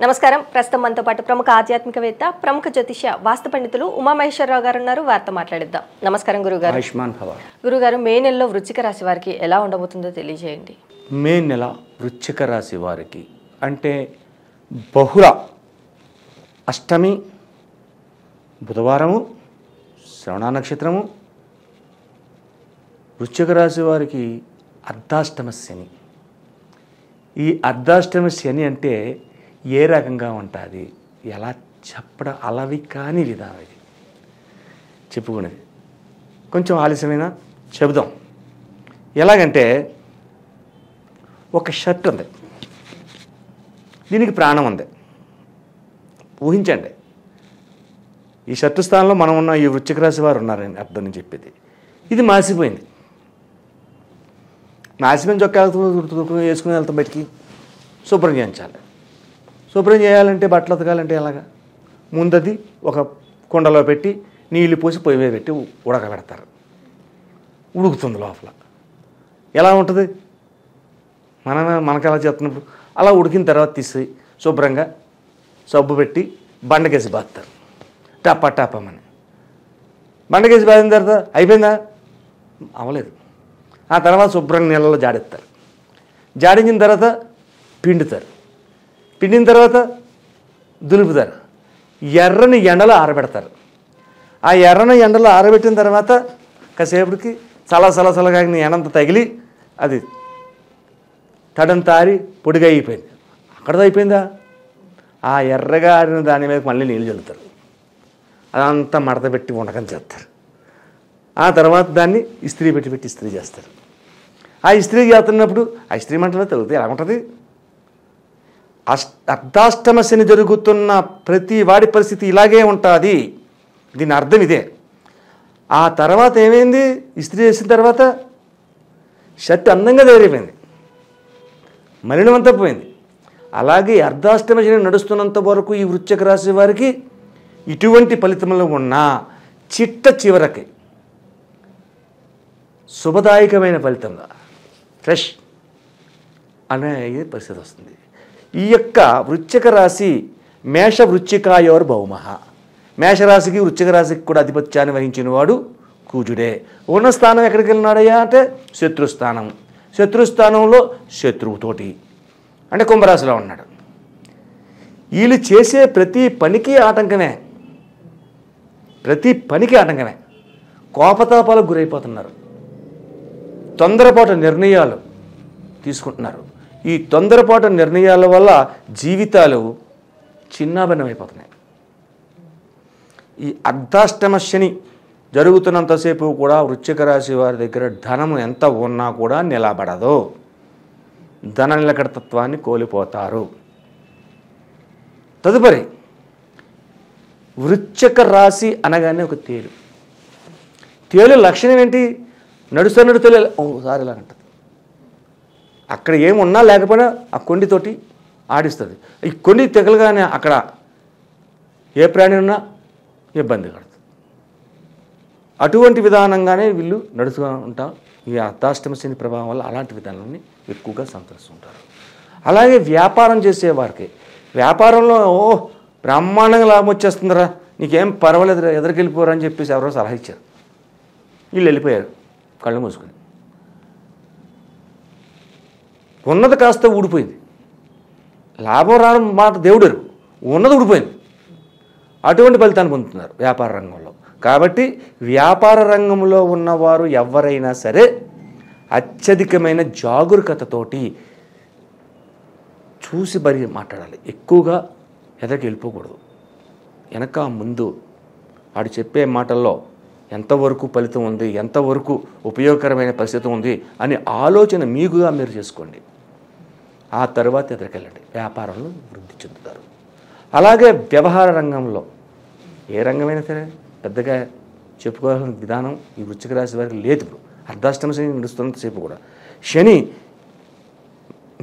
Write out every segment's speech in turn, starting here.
నమస్కారం. ప్రస్తుతం మనతో పాటు ప్రముఖ ఆధ్యాత్మికవేత్త, ప్రముఖ జ్యోతిష్య వాస్తు పండితులు ఉమామహేశ్వరరావు గారు ఉన్నారు. వారితో మాట్లాడిద్దాం. నమస్కారం గురుగారు. ఆయుష్మాన్ భవ. గురుగారు, మే నెలలో వృశ్చిక రాశి వారికి ఎలా ఉండబోతుందో తెలియజేయండి. మే నెల వృశ్చిక రాశి వారికి అంటే బహుళ అష్టమి బుధవారము, శ్రవణ నక్షత్రము, వృశ్చిక రాశి వారికి అర్ధాష్టమ శని. ఈ అర్ధాష్టమ శని అంటే ఏ రకంగా ఉంటుంది, ఎలా చెప్పడం అలవి కాని విధానం ఇది చెప్పుకునేది. కొంచెం ఆలస్యమైన చెబుదాం. ఎలాగంటే ఒక షర్ట్ ఉంది, దీనికి ప్రాణం ఉంది. ఊహించండి, ఈ షర్టు స్థానంలో మనం ఉన్న ఈ వృశ్చిక రాశి వారు ఉన్నారని అర్థం నేను చెప్పేది. ఇది మాసిపోయింది. మాసిపోయిన చొక్కా వేసుకుని వెళ్తాం బయటికి, శుభ్రం చేయించాలి. శుభ్రం చేయాలంటే బట్టలు ఉతకాలంటే ఎలాగా, ముందది ఒక కుండలో పెట్టి నీళ్లు పోసి పొయ్యి మీద పెట్టి ఉడకబెడతారు. ఉడుకుతుంది లోపల. ఎలా ఉంటుంది, మనకు ఎలా చేస్తున్నప్పుడు అలా ఉడికిన తర్వాత తీసి శుభ్రంగా సబ్బు పెట్టి బండకేసి బాస్తారు. టపా టపమని బండకేసి బాదిన తర్వాత అయిపోయిందా, అవ్వలేదు. ఆ తర్వాత శుభ్రంగా నీళ్ళలో జాడిస్తారు. జాడించిన తర్వాత పిండుతారు. పిండిన తర్వాత దులుపుతారు. ఎర్రని ఎండలో ఆరబెడతారు. ఆ ఎర్రని ఎండలో ఆరబెట్టిన తర్వాత కాసేపటికి చల్లగా ఎండంతా తగిలి అది తడంతా ఆరి పొడిగా అయిపోయింది. అక్కడతో అయిపోయిందా, ఆ ఎర్రగా ఆరిన దాని మీద మళ్ళీ నీళ్ళు చల్లుతారు. అదంతా మడత పెట్టి వండకం చేస్తారు. ఆ తర్వాత దాన్ని ఇస్త్రీ పెట్టి ఇస్త్రీ చేస్తారు. ఆ ఇస్త్రీ చేస్తున్నప్పుడు ఆ ఇస్త్రీ మంటలో తగ్గితే ఎలా ఉంటుంది. అర్ధాష్టమ శని జరుగుతున్న ప్రతి వాడి పరిస్థితి ఇలాగే ఉంటుంది. దీని అర్థం ఇదే. ఆ తర్వాత ఏమైంది, ఇస్త్రీ చేసిన తర్వాత షర్ట్ అందంగా తయారైపోయింది, మలినమంతా పోయింది. అలాగే అర్ధాష్టమ శని నడుస్తున్నంత వరకు ఈ వృశ్చిక రాశి వారికి ఇటువంటి ఫలితములు ఉన్నా చిట్ట చివరికి శుభదాయకమైన ఫలితంగా ఫ్రెష్ అనే పరిస్థితి వస్తుంది. ఈ యొక్క వృశ్చిక రాశి మేష వృశ్చికాయోర్ భౌమః. మేషరాశికి వృశ్చిక రాశికి కూడా ఆధిపత్యాన్ని వహించిన వాడు కూజుడే. ఉన్న స్థానం ఎక్కడికి వెళ్ళినాడయ్యా అంటే శత్రుస్థానం. శత్రుస్థానంలో శత్రువుతోటి అంటే కుంభరాశిలో ఉన్నాడు. వీళ్ళు చేసే ప్రతి పనికి ఆటంకమే. కోపతాపాలకు గురైపోతున్నారు. తొందరపాటు నిర్ణయాలు తీసుకుంటున్నారు. ఈ తొందరపాటు నిర్ణయాల వల్ల జీవితాలు చిన్నాభిన్నమైపోతున్నాయి. ఈ అర్ధాష్టమ శని జరుగుతున్నంతసేపు కూడా వృశ్చిక రాశి వారి దగ్గర ధనం ఎంత ఉన్నా కూడా నిలబడదు. ధన నిలకడతత్వాన్ని కోల్పోతారు. తదుపరి వృశ్చిక రాశి అనగానే ఒక తేలు. తేలు లక్షణం ఏంటి, నడుస్తూ తేలు ఒకసారి ఇలా అంటుంది. అక్కడ ఏమున్నా లేకపోయినా ఆ కొండితోటి ఆడిస్తుంది. ఈ కొండి తెగలగానే అక్కడ ఏ ప్రాణి ఉన్నా ఇబ్బంది కడుతుంది. అటువంటి విధానంగానే వీళ్ళు నడుస్తూ ఉంటాం. ఈ అర్ధాష్టమ శని ప్రభావం వల్ల అలాంటి విధానాన్ని ఎక్కువగా సంతరిస్తుంటారు. అలాగే వ్యాపారం చేసేవారికి వ్యాపారంలో బ్రహ్మాండంగా లాభం వచ్చేస్తుందిరా, నీకేం పర్వాలేదురా, ఎదురుకెళ్ళిపోరా అని చెప్పేసి ఎవరో సలహా ఇచ్చారు. వీళ్ళు వెళ్ళిపోయారు కళ్ళు మూసుకుని. ఉన్నది కాస్త ఊడిపోయింది. లాభం రావడం మాట దేవుడు, ఉన్నది ఊడిపోయింది. అటువంటి ఫలితాన్ని పొందుతున్నారు వ్యాపార రంగంలో. కాబట్టి వ్యాపార రంగంలో ఉన్నవారు ఎవరైనా సరే అత్యధికమైన జాగరూకతతోటి చూసి మాట్లాడాలి. ఎక్కువగా ఎదరికి వెళ్ళిపోకూడదు. వెనక ముందు వాడు చెప్పే మాటల్లో ఎంతవరకు ఫలితం ఉంది, ఎంతవరకు ఉపయోగకరమైన పరిస్థితి ఉంది అని ఆలోచన మీకుగా మీరు చేసుకోండి. ఆ తర్వాత ఎదురుకెళ్ళండి, వ్యాపారంలో వృద్ధి చెందుతారు. అలాగే వ్యవహార రంగంలో ఏ రంగమైనా సరే పెద్దగా చెప్పుకోవాల్సిన విధానం ఈ వృశ్చిక రాశి వారికి లేదు. ఇప్పుడు అర్ధాష్టమ శని నడుస్తున్నంతసేపు కూడా శని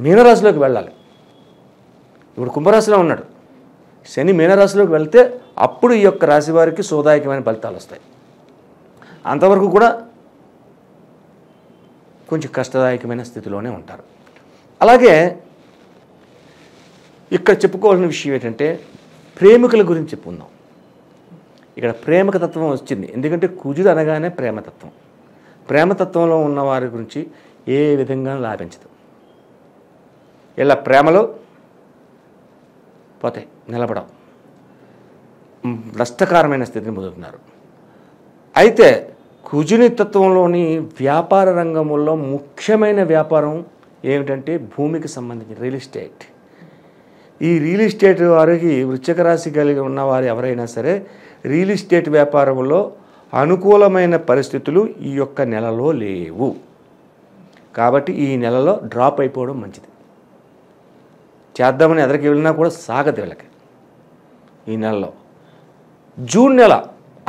మీనరాశిలోకి వెళ్ళాలి. ఇప్పుడు కుంభరాశిలో ఉన్నాడు. శని మీనరాశిలోకి వెళ్తే అప్పుడు ఈ యొక్క రాశి వారికి సోదాయకమైన ఫలితాలు వస్తాయి. అంతవరకు కూడా కొంచెం కష్టదాయకమైన స్థితిలోనే ఉంటారు. అలాగే ఇక్కడ చెప్పుకోవాల్సిన విషయం ఏంటంటే ప్రేమికుల గురించి చెప్పుకుందాం. ఇక్కడ ప్రేమక తత్వం వచ్చింది. ఎందుకంటే కుజుడు అనగానే ప్రేమతత్వం. ప్రేమతత్వంలో ఉన్న వారి గురించి ఏ విధంగా లాభించదు. ఇలా ప్రేమలో పోతాయి, నిలబడవు, నష్టకరమైన స్థితిని పొందుతున్నారు. అయితే కుజుని తత్వంలోని వ్యాపార రంగంలో ముఖ్యమైన వ్యాపారం ఏమిటంటే భూమికి సంబంధించిన రియల్ ఎస్టేట్. ఈ రియల్ ఎస్టేట్ వారికి వృశ్చిక రాశి కలిగి ఉన్నవారు ఎవరైనా సరే రియల్ ఎస్టేట్ వ్యాపారంలో అనుకూలమైన పరిస్థితులు ఈ యొక్క నెలలో లేవు. కాబట్టి ఈ నెలలో డ్రాప్ అయిపోవడం మంచిది. చేద్దామని ఎదరికి వెళ్ళినా కూడా సాగదు వీళ్ళకి. ఈ నెలలో జూన్ నెల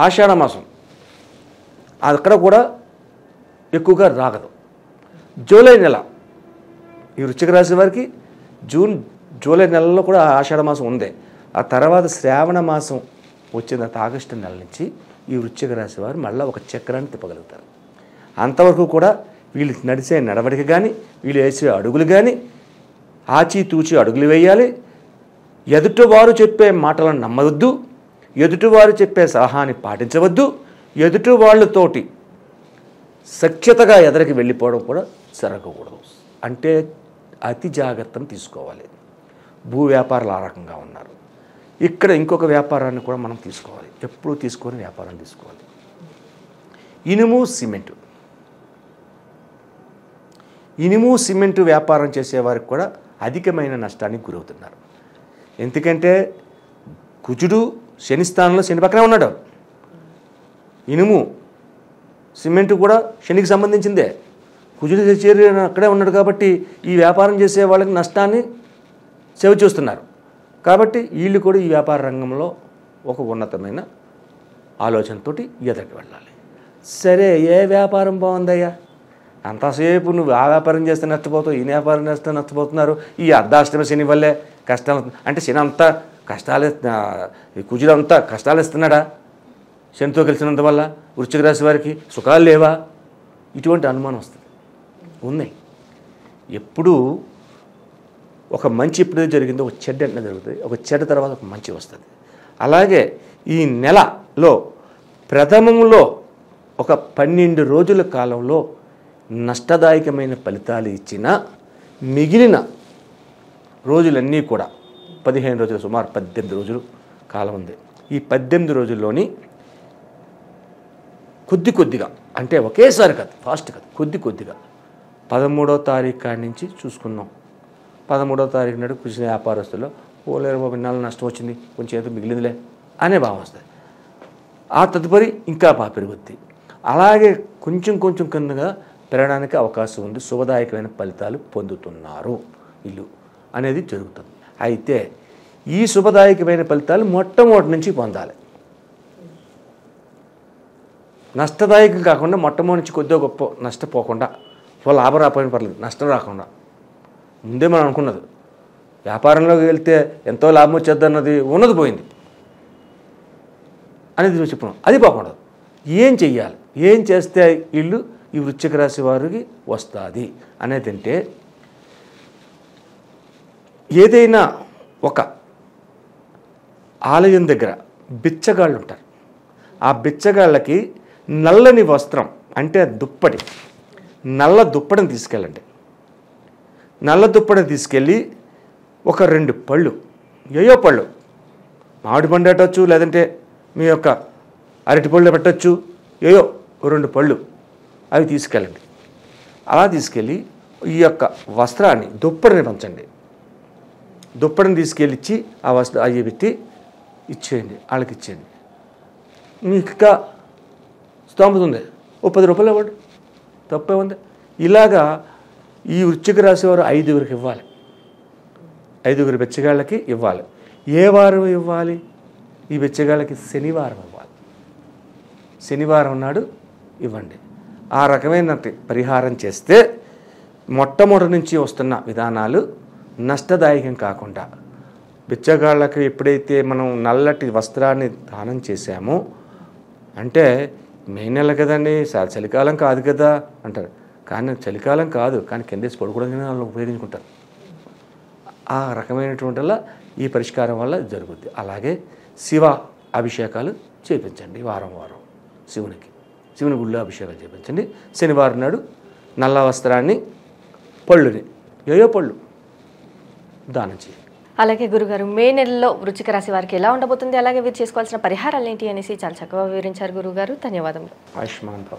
ఆషాఢ మాసం అక్కడ కూడా ఎక్కువగా రాగదు. జూలై నెల ఈ వృశ్చిక రాశి వారికి జూలై నెలలో కూడా ఆషాఢ మాసం ఉంది. ఆ తర్వాత శ్రావణ మాసం వచ్చిన ఆగస్టు నెల నుంచి ఈ వృశ్చిక రాశి వారు మళ్ళీ ఒక చక్రాన్ని తిప్పగలుగుతారు. అంతవరకు కూడా వీళ్ళు నడిచే నడవడిక కానీ వీళ్ళు వేసే అడుగులు కానీ ఆచితూచి అడుగులు వేయాలి. ఎదుటివారు చెప్పే మాటలను నమ్మవద్దు, ఎదుటివారు చెప్పే సలహాని పాటించవద్దు, ఎదుటి వాళ్ళతోటి సఖ్యతగా ఎదరికి వెళ్ళిపోవడం కూడా జరగకూడదు. అంటే అతి జాగ్రత్తను తీసుకోవాలి. భూ వ్యాపారాలు ఆ రకంగా ఉన్నారు. ఇక్కడ ఇంకొక వ్యాపారాన్ని కూడా మనం తీసుకోవాలి. ఎప్పుడూ తీసుకొని వ్యాపారం తీసుకోవాలి. ఇనుము సిమెంటు వ్యాపారం చేసేవారికి కూడా అధికమైన నష్టానికి గురవుతున్నారు. ఎందుకంటే కుజుడు శని స్థానంలో శని పక్కనే ఉన్నాడు. ఇనుము సిమెంటు కూడా శనికి సంబంధించిందే. కుజుడు చేరి అక్కడే ఉన్నాడు కాబట్టి ఈ వ్యాపారం చేసే వాళ్ళకి నష్టాన్ని సేవ్ చేస్తున్నారు. కాబట్టి వీళ్ళు కూడా ఈ వ్యాపార రంగంలో ఒక ఉన్నతమైన ఆలోచనతోటి ఎదరికి వెళ్ళాలి. సరే, ఏ వ్యాపారం బాగుందయ్యా, అంతసేపు నువ్వు ఆ వ్యాపారం చేస్తే నష్టపోతావు, ఈ వ్యాపారం చేస్తే నష్టపోతున్నారు, ఈ అర్ధాష్టమి శని వల్లే కష్టాలు. అంటే శని అంతా కష్టాలు, కుజుడు అంతా కష్టాలు ఇస్తున్నాడా? శనితో కలిసినందువల్ల వృశ్చిక రాశి వారికి సుఖాలు లేవా? ఇటువంటి అనుమానం వస్తుంది. ఉన్నాయి. ఎప్పుడూ ఒక మంచి ఎప్పుడైతే జరిగిందో ఒక చెడ్డ అంటే జరుగుతుంది, ఒక చెడ్డ తర్వాత ఒక మంచి వస్తుంది. అలాగే ఈ నెలలో ప్రథమంలో ఒక 12 రోజుల కాలంలో నష్టదాయకమైన ఫలితాలు ఇచ్చిన మిగిలిన రోజులన్నీ కూడా 15 రోజులు, సుమారు 18 రోజులు కాలం ఉంది. ఈ 18 రోజుల్లోని కొద్దిగా, అంటే ఒకేసారి కాదు, ఫాస్ట్ కాదు, కొద్దిగా 13వ తారీఖు కాడి నుంచి చూసుకున్నాం. 13వ తారీఖు నాడు కృషి వ్యాపారస్తుల్లో పోలేరు బాబు ఇన్నాళ్ళు నష్టం వచ్చింది, కొంచెం ఏదో మిగిలిందిలే అనే భావం వస్తుంది. ఆ తదుపరి ఇంకా బాగా పెరుగుద్ది. అలాగే కొంచెం కిందగా పెరగడానికి అవకాశం ఉంది. శుభదాయకమైన ఫలితాలు పొందుతున్నారు వీళ్ళు అనేది జరుగుతుంది. అయితే ఈ శుభదాయకమైన ఫలితాలు మొట్టమొదటి నుంచి పొందాలి. నష్టదాయకం కాకుండా మొట్టమొదటి నుంచి కొద్దిగా గొప్ప నష్టపోకుండా, లాభం రాకపోయిన పర్లేదు, నష్టం రాకుండా ముందే మనం అనుకున్నది. వ్యాపారంలోకి వెళ్తే ఎంతో లాభం వచ్చేద్దన్నది ఉన్నది పోయింది అనేది చెప్పుకున్నాం. అది పోకూడదు. ఏం చెయ్యాలి, ఏం చేస్తే వీళ్ళు ఈ వృశ్చిక రాశి వారికి వస్తుంది అనేది అంటే, ఏదైనా ఒక ఆలయం దగ్గర బిచ్చగాళ్ళు ఉంటారు. ఆ బిచ్చగాళ్ళకి నల్లని వస్త్రం అంటే దుప్పటి, నల్ల దుప్పటిని తీసుకెళ్ళండి. నల్ల దుప్పటిని తీసుకెళ్ళి ఒక 2 పళ్ళు, ఏయో పళ్ళు, మామిడి పండు పెట్టచ్చు, లేదంటే మీ యొక్క అరటి పళ్ళు పెట్టచ్చు, ఏయో 2 పళ్ళు అవి తీసుకెళ్ళండి. అలా తీసుకెళ్ళి ఈ యొక్క వస్త్రాన్ని, దుప్పటిని పంచండి. దుప్పటిని తీసుకెళ్ళి ఇచ్చి ఆ వస్త్రం అవి పెట్టి ఇచ్చేయండి, వాళ్ళకి ఇచ్చేయండి. మీకు ఇంకా స్తోమత ఉంది, ఓ 10 రూపాయలు ఇవ్వండి, తప్పే ఉంది. ఇలాగా ఈ వృశ్చిక రాశి వారు 5గురికి ఇవ్వాలి. 5గురు బెచ్చగాళ్ళకి ఇవ్వాలి. ఏ వారం ఇవ్వాలి? ఈ బెచ్చగాళ్ళకి శనివారం ఇవ్వాలి. శనివారం నాడు ఇవ్వండి. ఆ రకమైన పరిహారం చేస్తే మొట్టమొదటి నుంచి వస్తున్న విధానాలు నష్టదాయకం కాకుండా, బిచ్చగాళ్ళకి ఎప్పుడైతే మనం నల్లటి వస్త్రాన్ని దానం చేశామో, అంటే మే నెల కదండి, చలికాలం కాదు కదా అంటారు. కానీ చలికాలం కాదు, కానీ కిందేసి పడుకోవడానికి వాళ్ళు ఉపయోగించుకుంటారు. ఆ రకమైనటువంటి వల్ల ఈ పరిష్కారం వల్ల జరుగుద్ది. అలాగే శివ అభిషేకాలు చేయించండి వారం వారం శివుని గుళ్ళో అభిషేకాలు చేయించండి. శనివారం నాడు నల్ల వస్త్రాన్ని పళ్ళుని ఏయో పళ్ళు దానం చేయండి. అలాగే గురుగారు మే నెలలో వృశ్చిక రాశి వారికి ఎలా ఉండబోతుంది, అలాగే వీరు చేసుకోవాల్సిన పరిహారాలు ఏంటి అనేసి చాలా చక్కగా వివరించారు గురుగారు. ధన్యవాదములు. ఆయుష్మాన్ భవ.